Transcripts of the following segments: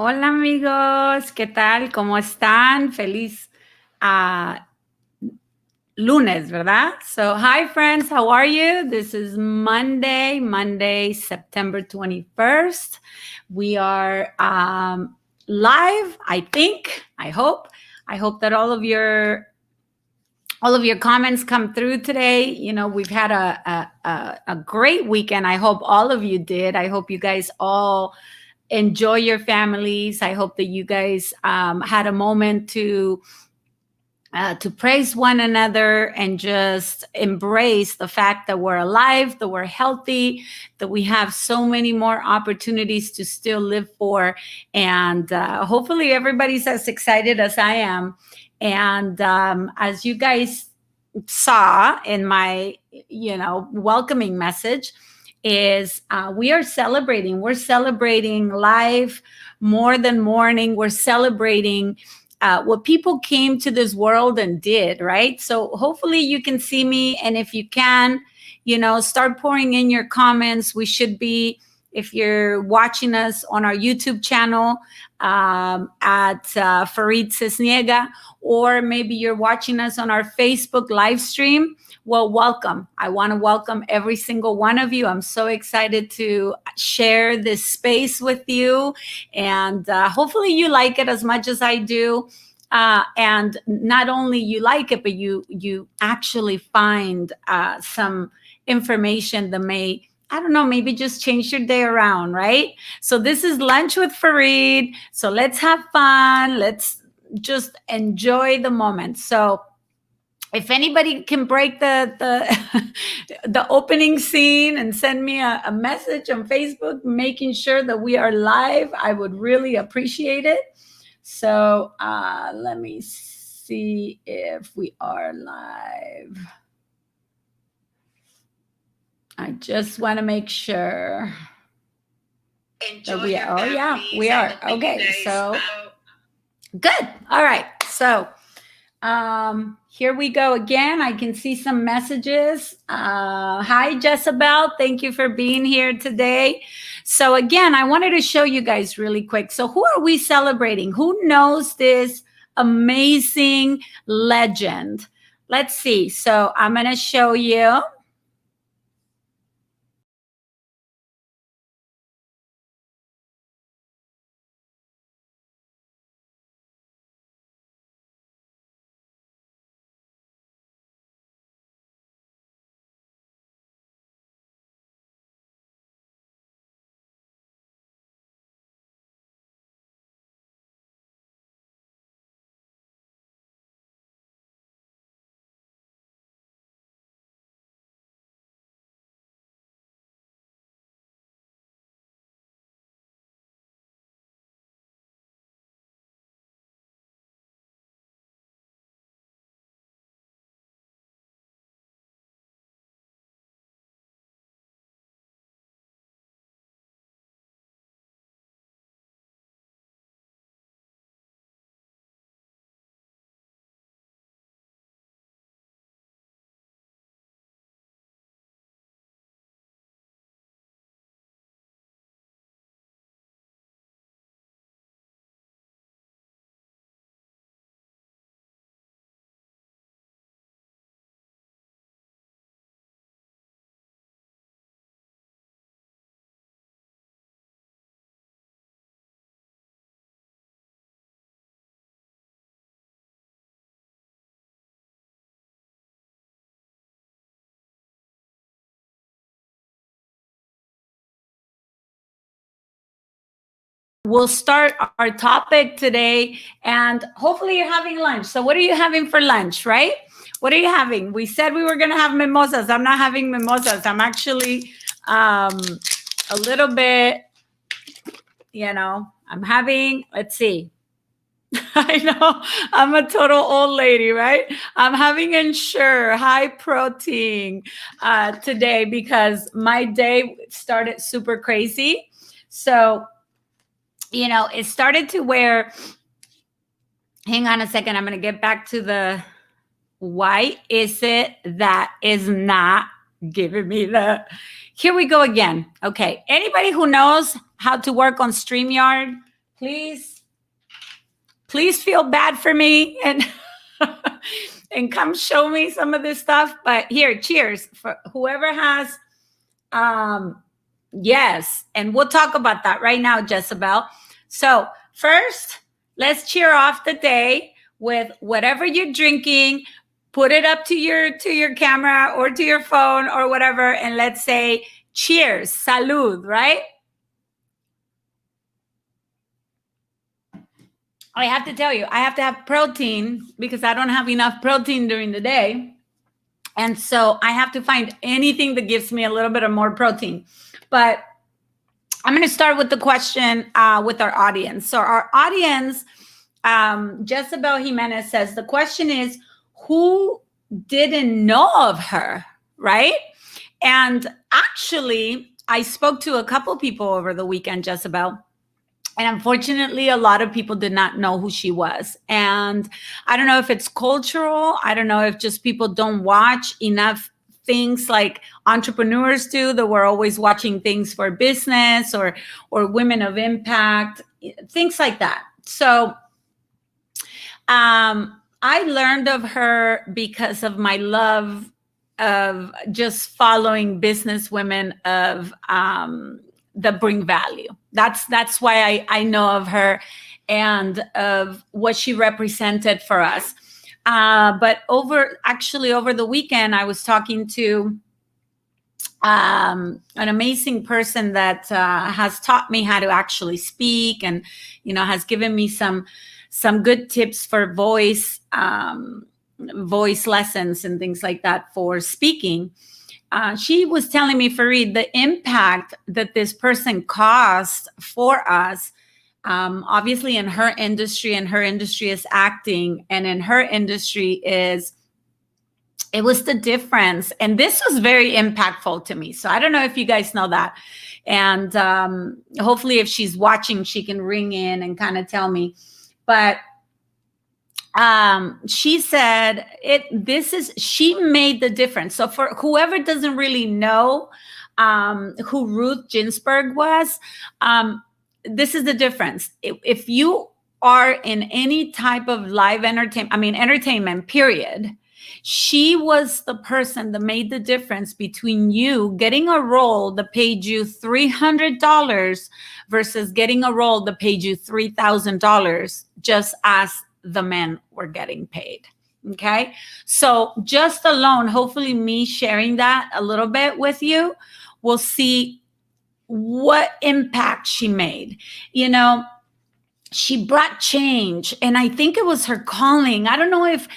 Hola amigos, ¿qué tal? ¿Cómo están? Feliz lunes, ¿verdad? So, hi friends, how are you? This is Monday, September 21st. We are live, I think, I hope that all of your comments come through today. You know, we've had a great weekend. I hope all of you did. I hope you guys all enjoy your families. I hope that you guys had a moment to praise one another and just embrace the fact that we're alive, that we're healthy, that we have so many more opportunities to still live for. And hopefully everybody's as excited as I am. And as you guys saw in my, welcoming message, is we're celebrating life more than mourning. We're celebrating what people came to this world and did, right? So hopefully you can see me, and if you can, start pouring in your comments. We should be, if you're watching us on our YouTube channel at Faride Cisniega, or maybe you're watching us on our Facebook live stream, well, welcome. I want to welcome every single one of you. I'm so excited to share this space with you, and hopefully you like it as much as I do. And not only you like it, but you actually find some information that may, I don't know, maybe just change your day around, right? So this is Lunch with Faride. So let's have fun. Let's just enjoy the moment. So if anybody can break the the opening scene and send me a message on Facebook making sure that we are live, I would really appreciate it. So let me see if we are live. I just want to make sure that we are. Oh yeah, we are. Okay, so good. All right. So here we go again. I can see some messages. Hi, Jezebel. Thank you for being here today. So again, I wanted to show you guys really quick. So who are we celebrating? Who knows this amazing legend? Let's see. So I'm going to show you. We'll start our topic today, and hopefully you're having lunch. So what are you having for lunch, right? What are you having? We said we were going to have mimosas. I'm not having mimosas. I'm actually a little bit, I'm having, let's see. I know, I'm a total old lady, right? I'm having Ensure high protein today because my day started super crazy. So it started to where, hang on a second, I'm going to get back to the, why is it that is not giving me the, here we go again. Okay. Anybody who knows how to work on StreamYard, please feel bad for me and and come show me some of this stuff. But here, cheers for whoever has. Yes, and we'll talk about that right now, Jezebel. So first, let's cheer off the day with whatever you're drinking. Put it up to your camera or to your phone or whatever, and let's say cheers, salud, right? I have to tell you, I have to have protein because I don't have enough protein during the day. And so I have to find anything that gives me a little bit of more protein. But I'm going to start with the question with our audience. So our audience, Jezebel Jimenez says, the question is, who didn't know of her, right? And actually, I spoke to a couple people over the weekend, Jezebel. And unfortunately, a lot of people did not know who she was. And I don't know if it's cultural. I don't know if just people don't watch enough things like entrepreneurs do, that we're always watching things for business or women of impact, things like that. So I learned of her because of my love of just following business women of that bring value. That's why I know of her and of what she represented for us. But over the weekend, I was talking to an amazing person that has taught me how to actually speak, and has given me some good tips for voice lessons and things like that for speaking. She was telling me, Faride, the impact that this person caused for us, obviously in her industry, and her industry is acting, and in her industry it was the difference. And this was very impactful to me. So I don't know if you guys know that. And hopefully if she's watching, she can ring in and kind of tell me. But she said she made the difference. So for whoever doesn't really know who Ruth Ginsburg was, this is the difference. If you are in any type of live entertainment, period, she was the person that made the difference between you getting a role that paid you $300 versus getting a role that paid you $3,000, just as the men were getting paid. Okay. So just alone, hopefully me sharing that a little bit with you, we'll see what impact she made. She brought change, and I think it was her calling. I don't know if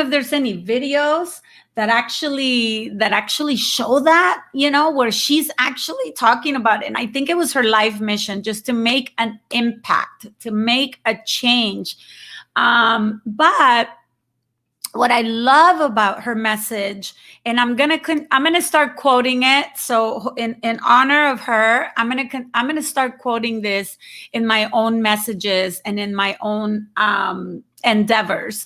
there's any videos that actually show that, where she's actually talking about it. And I think it was her life mission, just to make an impact, to make a change. But what I love about her message, and I'm gonna start quoting it. So in honor of her, I'm gonna start quoting this in my own messages and in my own endeavors.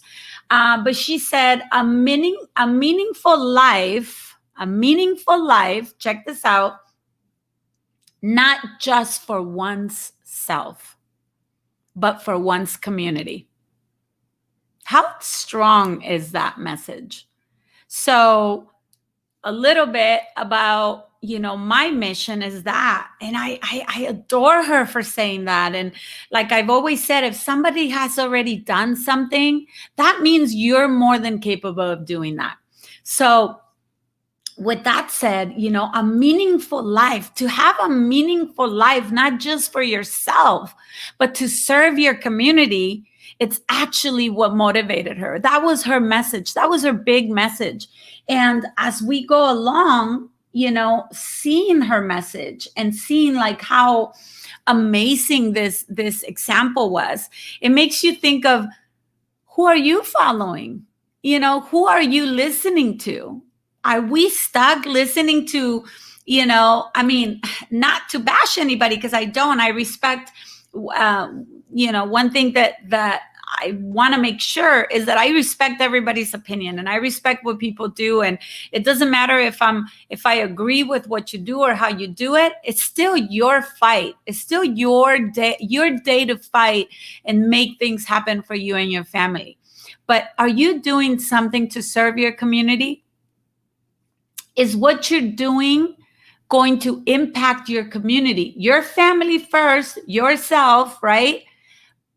But she said, a meaningful life. Check this out. Not just for one's self, but for one's community. How strong is that message? So a little bit about, my mission is that, and I adore her for saying that. And like I've always said, if somebody has already done something, that means you're more than capable of doing that. So with that said, a meaningful life, to have a meaningful life, not just for yourself, but to serve your community, it's actually what motivated her. That was her message. That was her big message. And as we go along, seeing her message and seeing like how amazing this example was, it makes you think of, who are you following? Who are you listening to? Are we stuck listening to, not to bash anybody, because I don't. I respect, one thing that I want to make sure is that I respect everybody's opinion and I respect what people do. And it doesn't matter if I agree with what you do or how you do it. It's still your fight. It's still your day to fight and make things happen for you and your family. But are you doing something to serve your community? Is what you're doing going to impact your community, your family first, yourself, right?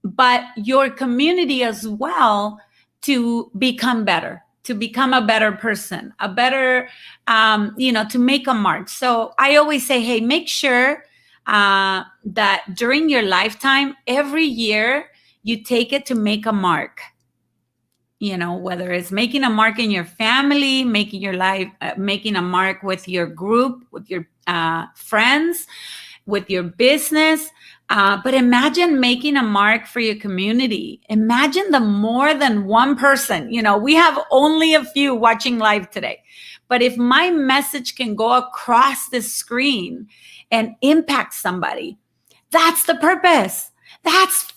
But your community as well, to become better, to become a better person, a better, to make a mark. So I always say, hey, make sure that during your lifetime, every year, you take it to make a mark. Whether it's making a mark in your family, making your life, making a mark with your group, with your friends, with your business. But imagine making a mark for your community. Imagine the more than one person. We have only a few watching live today. But if my message can go across the screen and impact somebody, that's the purpose. That's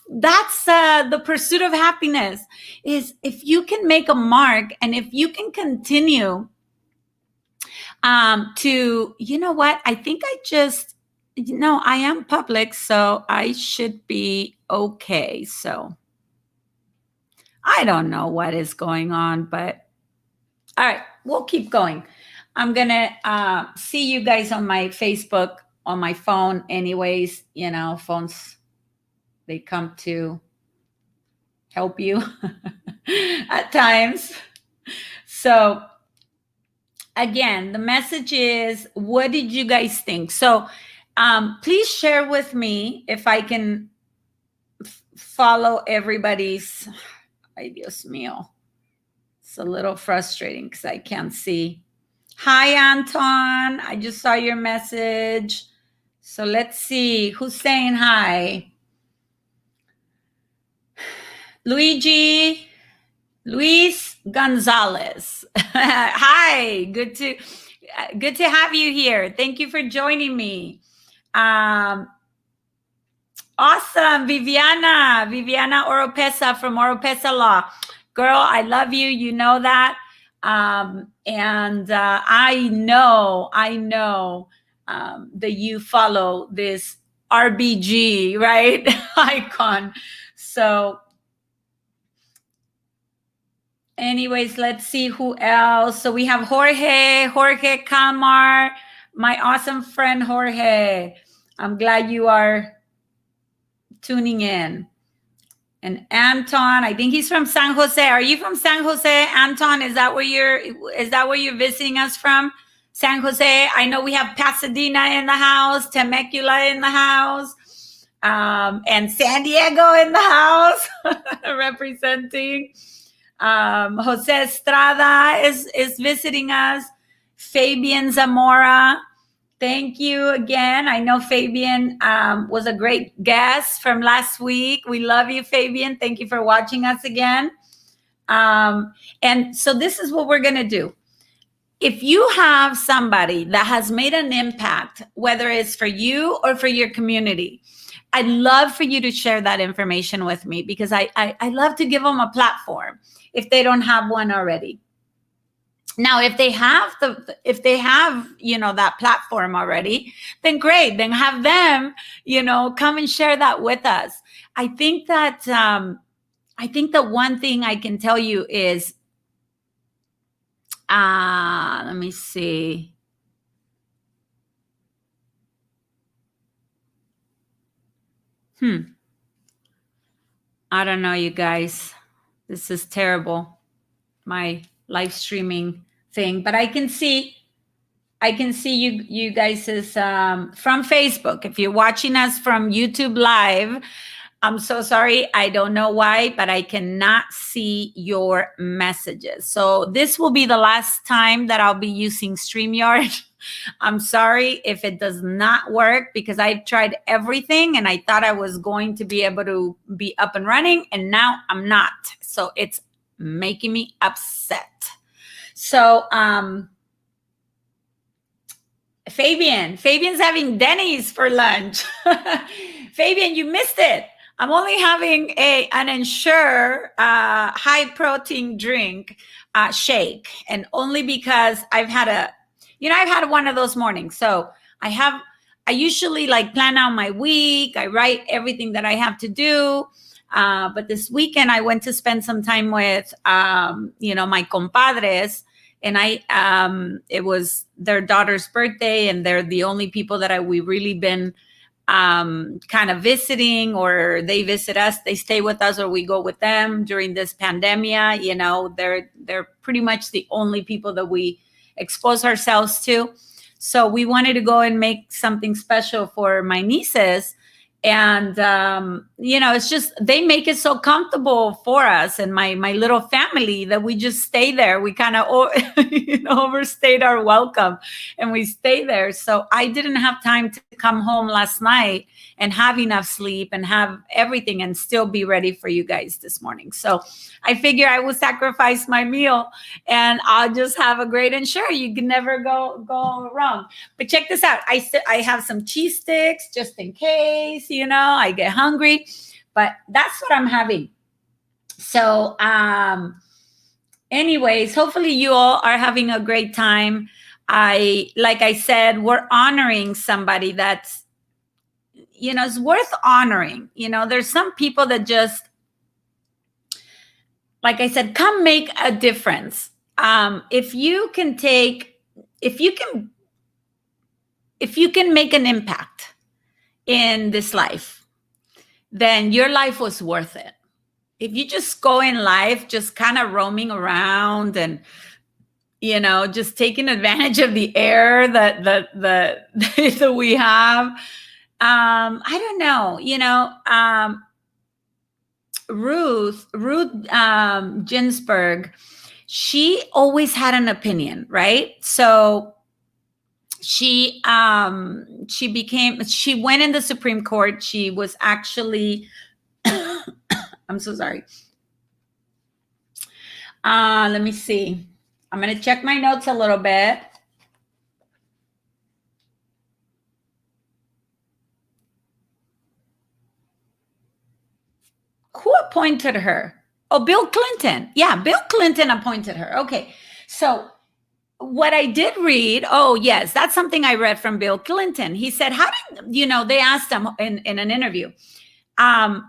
the pursuit of happiness, is if you can make a mark and if you can continue to, I think I am public, so I should be okay. So I don't know what is going on, but all right, we'll keep going. I'm going to see you guys on my Facebook, on my phone. Anyways, phones, they come to help you at times. So again, the message is, what did you guys think? So please share with me if I can follow everybody's. Ay, Dios mío. It's a little frustrating because I can't see. Hi, Anton. I just saw your message. So let's see who's saying hi. Luis Gonzalez. Hi, good to have you here. Thank you for joining me. Awesome, Viviana Oropesa from Oropesa Law. Girl, I love you. You know that. And I know that you follow this RBG, right? Icon. So anyways, let's see who else. So we have Jorge Calmar, my awesome friend Jorge. I'm glad you are tuning in. And Anton, I think he's from San Jose. Are you from San Jose, Anton? Is that where you're visiting us from? San Jose. I know we have Pasadena in the house, Temecula in the house, and San Diego in the house, representing. Jose Estrada is visiting us. Fabian Zamora. Thank you again. I know Fabian was a great guest from last week. We love you, Fabian. Thank you for watching us again. And so this is what we're going to do. If you have somebody that has made an impact, whether it's for you or for your community, I'd love for you to share that information with me, because I love to give them a platform if they don't have one already. Now, if they have that platform already, then great. Then have them, come and share that with us. I think that one thing I can tell you is, let me see. I don't know, you guys. This is terrible. My live streaming thing, but I can see you guys is from Facebook. If you're watching us from YouTube Live, I'm so sorry. I don't know why, but I cannot see your messages. So this will be the last time that I'll be using StreamYard. I'm sorry if it does not work, because I've tried everything and I thought I was going to be able to be up and running, and now I'm not. So it's making me upset. So Fabian's having Denny's for lunch. Fabian, you missed it. I'm only having an Ensure high protein drink shake, and only because I've had one of those mornings. So I usually like plan out my week. I write everything that I have to do. But this weekend I went to spend some time with, my compadres, and it was their daughter's birthday, and they're the only people that we really been kind of visiting, or they visit us, they stay with us, or we go with them during this pandemic. They're pretty much the only people that we expose ourselves to. So we wanted to go and make something special for my nieces. And it's just, they make it so comfortable for us and my little family that we just stay there. We kind of overstayed our welcome, and we stay there. So I didn't have time to come home last night and have enough sleep and have everything and still be ready for you guys this morning. So I figure I will sacrifice my meal and I'll just have a great Ensure. You can never go wrong. But check this out. I have some cheese sticks just in case, I get hungry, but that's what I'm having. So, anyways, hopefully you all are having a great time. Like I said, we're honoring somebody that's, is worth honoring. There's some people that just, like I said, come make a difference. If you can make an impact in this life, then your life was worth it. If you just go in life just kind of roaming around and just taking advantage of the air that we have, I don't know, Ruth Ginsburg, she always had an opinion, right? So she went in the Supreme Court. She was actually, I'm so sorry. Let me see. I'm going to check my notes a little bit. Who appointed her? Oh, Bill Clinton. Yeah, Bill Clinton appointed her. Okay. So what I did read, oh, yes, that's something I read from Bill Clinton. He said, they asked him in an interview, how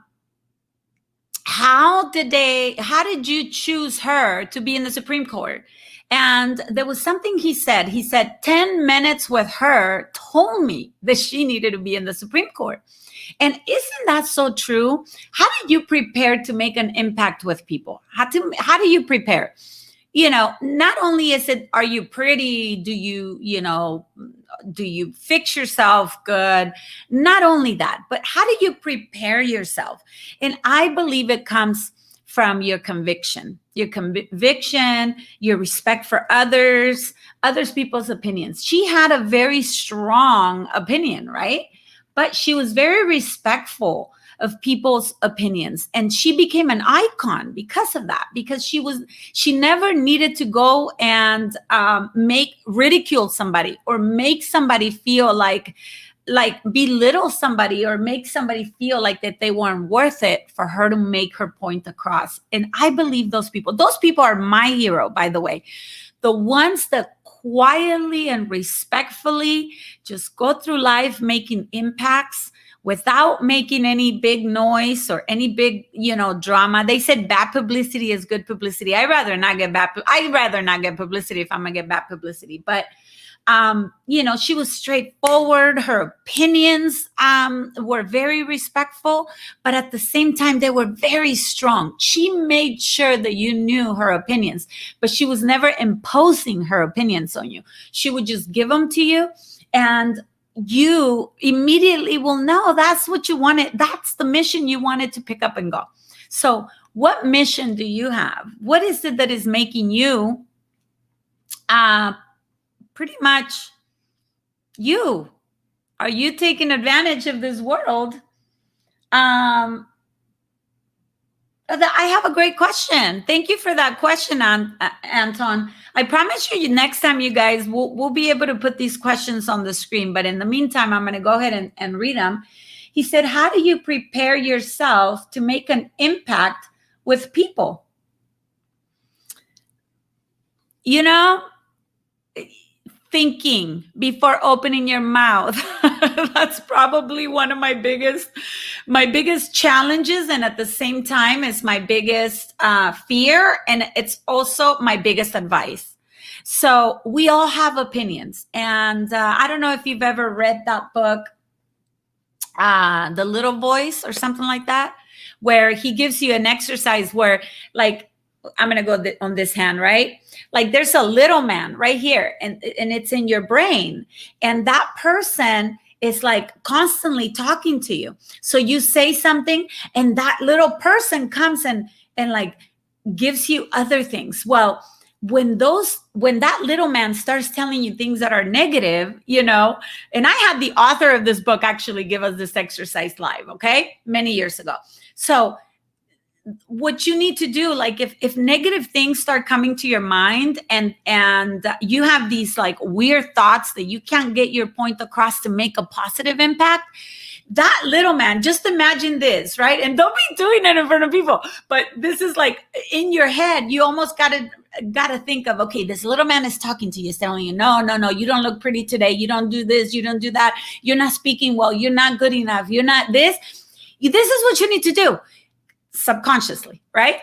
did you choose her to be in the Supreme Court? And there was something he said. He said, 10 minutes with her told me that she needed to be in the Supreme Court. And isn't that so true? How do you prepare to make an impact with people? How do you prepare? Not only are you pretty, do you fix yourself good? Not only that, but how do you prepare yourself? And I believe it comes from your conviction, your respect for others people's opinions. She had a very strong opinion, right? But she was very respectful of people's opinions, and she became an icon because of that, because she never needed to go and ridicule somebody or make somebody feel like belittle somebody or make somebody feel like that they weren't worth it for her to make her point across. And I believe those people are my hero, by the way. The ones that quietly and respectfully just go through life making impacts without making any big noise or any big, drama. They said bad publicity is good publicity. I'd rather not get publicity if I'm gonna get bad publicity. But she was straightforward. Her opinions were very respectful, but at the same time, they were very strong. She made sure that you knew her opinions, but she was never imposing her opinions on you. She would just give them to you, and you immediately will know that's what you wanted. That's the mission you wanted to pick up and go. So what mission do you have? What is it that is making you pretty much you? Are you taking advantage of this world? I have a great question. Thank you for that question, Anton. I promise you next time, you guys, we'll be able to put these questions on the screen. But in the meantime, I'm going to go ahead and read them. He said, how do you prepare yourself to make an impact with people? You know, thinking before opening your mouth. That's probably one of my biggest challenges, and at the same time it's my biggest fear, and it's also my biggest advice. So we all have opinions, and I don't know if you've ever read that book, The Little Voice or something like that, where he gives you an exercise where, like, I'm going to go on this hand, right? Like there's a little man right here, and it's in your brain. And that person is like constantly talking to you. So you say something and that little person comes and like gives you other things. Well, when that little man starts telling you things that are negative, and I had the author of this book actually give us this exercise live, okay, many years ago. So what you need to do, like if negative things start coming to your mind, and you have these like weird thoughts that you can't get your point across to make a positive impact, that little man, just imagine this, right? And don't be doing it in front of people, but this is like in your head, you almost gotta think of, okay, this little man is talking to you, is telling you, no, you don't look pretty today, you don't do this, you don't do that, you're not speaking well, you're not good enough, you're not this is what you need to do subconsciously, right?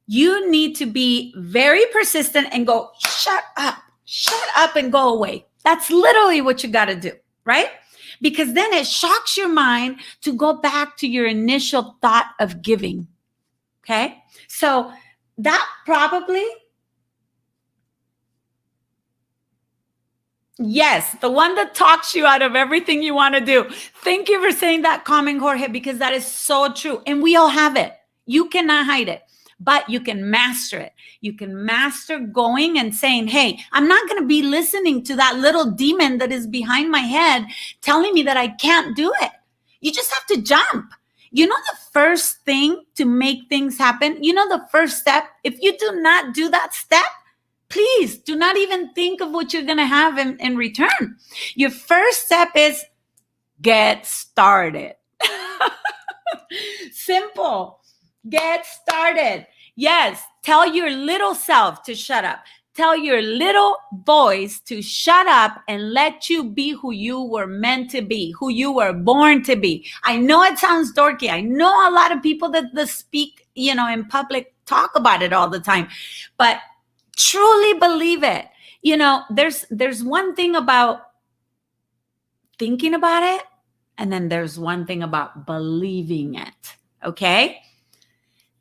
You need to be very persistent and go, shut up and go away. That's literally what you got to do, right? Because then it shocks your mind to go back to your initial thought of giving. Okay. So that probably, yes, the one that talks you out of everything you want to do. Thank you for saying that comment, Jorge, because that is so true. And we all have it. You cannot hide it, but you can master it. You can master going and saying, hey, I'm not going to be listening to that little demon that is behind my head telling me that I can't do it. You just have to jump. You know, the first thing to make things happen, the first step, if you do not do that step, please do not even think of what you're going to have in return. Your first step is get started. Simple. Get started. Yes. Tell your little self to shut up. Tell your little voice to shut up and let you be who you were meant to be, who you were born to be. I know it sounds dorky. I know a lot of people that speak, in public talk about it all the time, but truly believe it. There's one thing about thinking about it, and then there's one thing about believing it. Okay?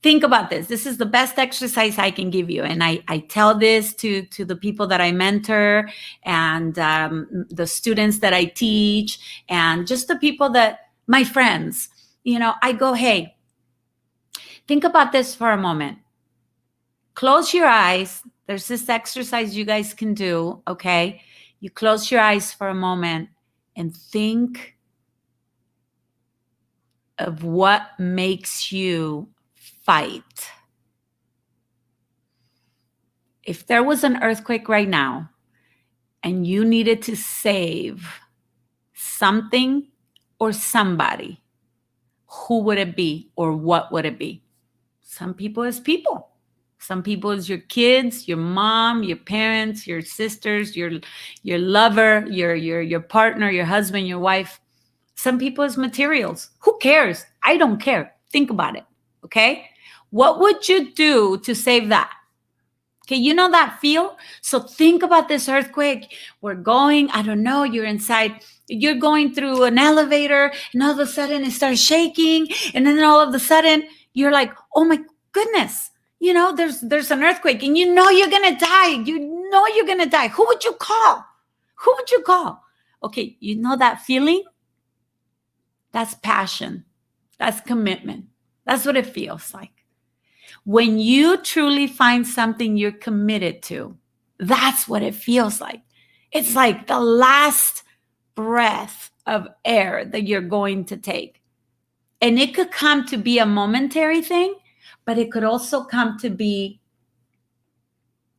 Think about this. This is the best exercise I can give you. And I tell this to the people that I mentor, and the students that I teach, and just the people that, my friends, I go, hey, think about this for a moment. Close your eyes. There's this exercise you guys can do, okay? You close your eyes for a moment and think of what makes you fight. If there was an earthquake right now and you needed to save something or somebody, who would it be or what would it be? Some people is people. Some people is your kids, your mom, your parents, your sisters, your lover, your partner, your husband, your wife. Some people is materials. Who cares? I don't care. Think about it. Okay? What would you do to save that? Okay, you know that feel? So think about this earthquake. We're going, I don't know, you're inside, you're going through an elevator, and all of a sudden it starts shaking. And then all of a sudden you're like, oh my goodness, there's an earthquake, and you're going to die. You're going to die. Who would you call? Who would you call? Okay, you know that feeling? That's passion. That's commitment. That's what it feels like. When you truly find something you're committed to, that's what it feels like. It's like the last breath of air that you're going to take. And it could come to be a momentary thing, but it could also come to be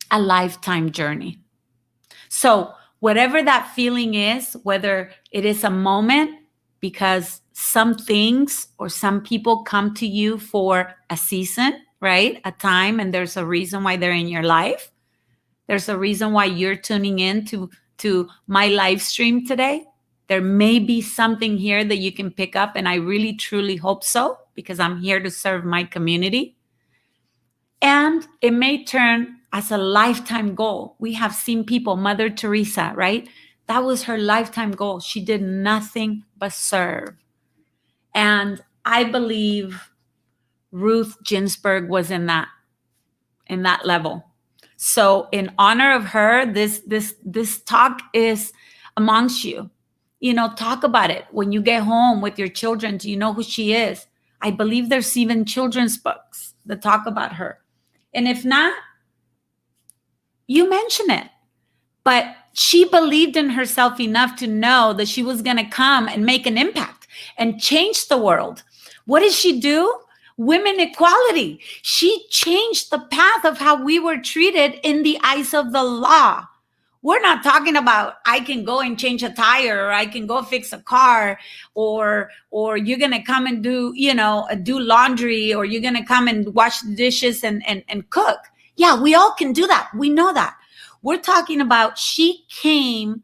a lifetime journey. So whatever that feeling is, whether it is a moment, because some things or some people come to you for a season, right? A time, and there's a reason why they're in your life. There's a reason why you're tuning in to my live stream today. There may be something here that you can pick up, and I really, truly hope so, because I'm here to serve my community. And it may turn as a lifetime goal. We have seen people, Mother Teresa, right? That was her lifetime goal. She did nothing but serve. And I believe Ruth Ginsburg was in that level. So in honor of her, this talk is amongst you. Talk about it when you get home with your children. Do you know who she is? I believe there's even children's books that talk about her. And if not, you mention it. But she believed in herself enough to know that she was going to come and make an impact and change the world. What did she do? Women equality. She changed the path of how we were treated in the eyes of the law. We're not talking about I can go and change a tire, or I can go fix a car, or you're going to come and do laundry, or you're going to come and wash the dishes and cook. Yeah, we all can do that. We know that. We're talking about she came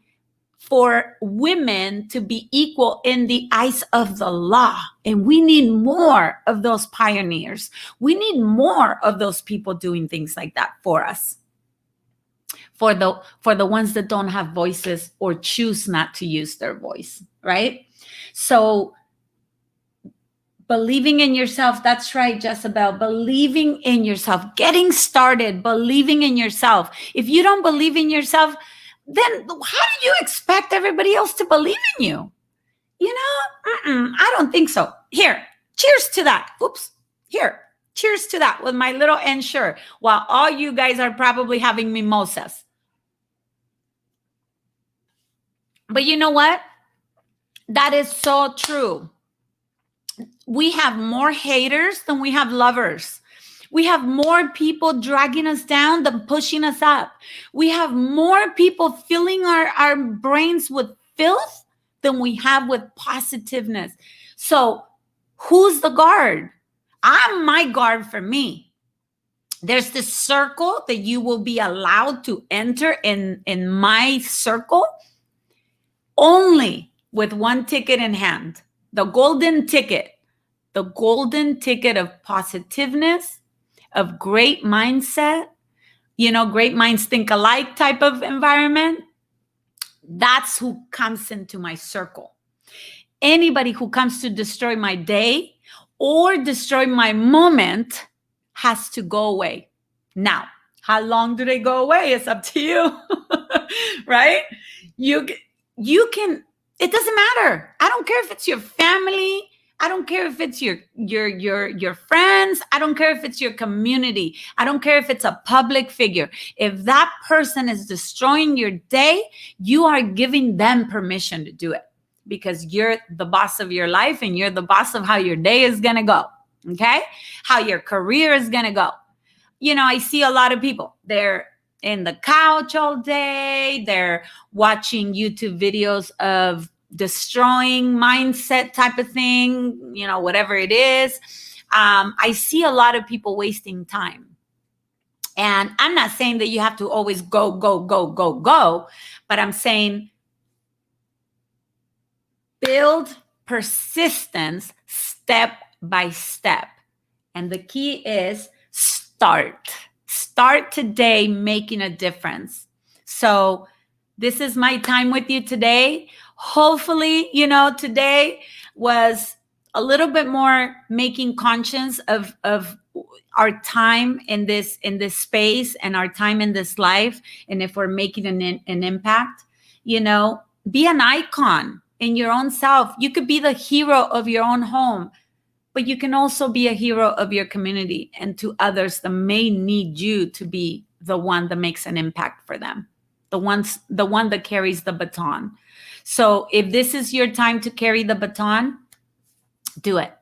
for women to be equal in the eyes of the law. And we need more of those pioneers. We need more of those people doing things like that for us. For the ones that don't have voices or choose not to use their voice, right? So believing in yourself, that's right, Jezebel, believing in yourself, getting started, believing in yourself. If you don't believe in yourself, then how do you expect everybody else to believe in you? I don't think so. Here, cheers to that. Oops, here, cheers to that with my little Ensure, while all you guys are probably having mimosas. But you know what? That is so true. We have more haters than we have lovers. We have more people dragging us down than pushing us up. We have more people filling our brains with filth than we have with positiveness. So who's the guard? I'm my guard for me. There's this circle that you will be allowed to enter in my circle only with one ticket in hand, the golden ticket of positiveness, of great mindset, great minds think alike type of environment. That's who comes into my circle. Anybody who comes to destroy my day or destroy my moment has to go away. Now, how long do they go away? It's up to you, right? You can, it doesn't matter. I don't care if it's your family. I don't care if it's your friends. I don't care if it's your community. I don't care if it's a public figure. If that person is destroying your day, you are giving them permission to do it, because you're the boss of your life and you're the boss of how your day is going to go. Okay? How your career is going to go. I see a lot of people, they're in the couch all day. They're watching YouTube videos of destroying mindset type of thing, whatever it is. I see a lot of people wasting time. And I'm not saying that you have to always go, but I'm saying build persistence step by step. And the key is start today making a difference. So this is my time with you today. Hopefully, today was a little bit more making conscious of our time in this space and our time in this life. And if we're making an impact, be an icon in your own self. You could be the hero of your own home, but you can also be a hero of your community and to others that may need you to be the one that makes an impact for them, the one that carries the baton. So if this is your time to carry the baton, do it.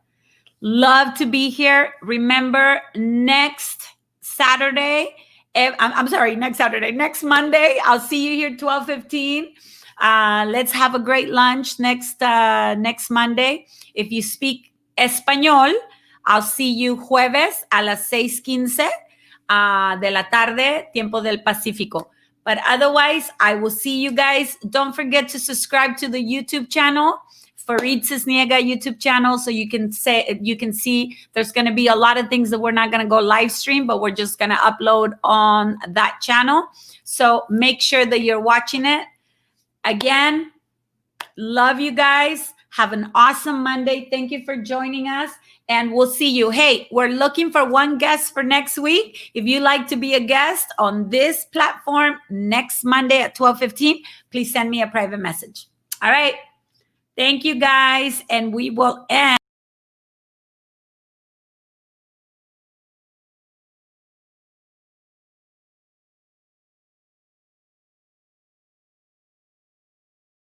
Love to be here. Remember, next Monday, I'll see you here 12:15. Let's have a great lunch next Monday. If you speak español, I'll see you jueves a las 6:15 de la tarde, tiempo del Pacífico. But otherwise, I will see you guys. Don't forget to subscribe to the YouTube channel, Faride Cisniega YouTube channel, so you can see there's going to be a lot of things that we're not going to go live stream, but we're just going to upload on that channel. So make sure that you're watching it. Again, love you guys. Have an awesome Monday. Thank you for joining us. And we'll see you. Hey, we're looking for one guest for next week. If you'd like to be a guest on this platform next Monday at 12:15, please send me a private message. All right. Thank you, guys. And we will end.